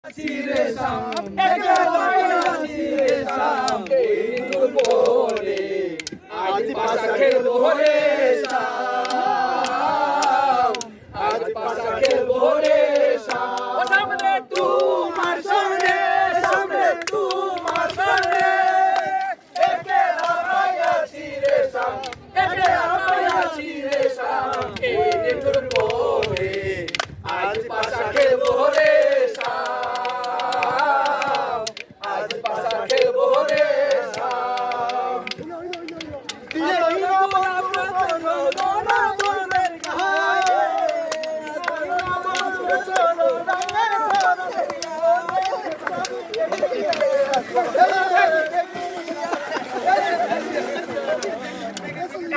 চিরে শাম একেবারে চিরে শাম এই দুপুরে আজ পাশা খেলবো রে শাম আজ পাশা খেলবো রে শাম ও সামনে তোমার সঙ্গে সামনে তোমার সঙ্গে একেবারে চিরে শাম একেবারে চিরে শাম এই দুপুরে আজ পাশা খেলবো রে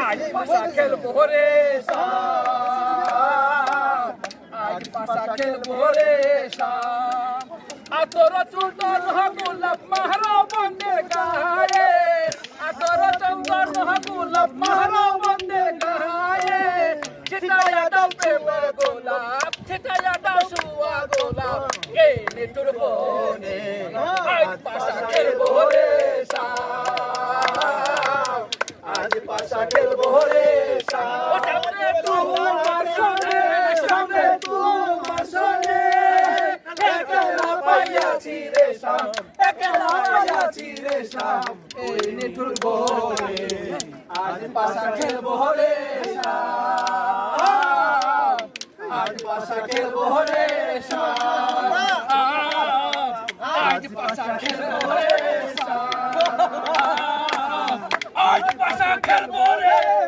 आज पासा खेल बोरे आज पासा खेल बोरे आतोर चुंदर गुलाब महारा बंदे गाए आतोर चुंदर गुलाब महारा बंदे गाए छिटाया डाल पे गुलाब छिटाया डाल सुआ गुलाब ये निटुर बोने आज पासा खेल बोरे आज पासा खेल बोरे सामने तू मारसोने सामने तू मारसोने एकला पाया चिरे शाम एकला पाया चिरे शाम ए निठुर बोरे आज पासा खेल बोरे आज पासा खेल बोरे आज पासा खेल बोरे आज पासा खेल बोरे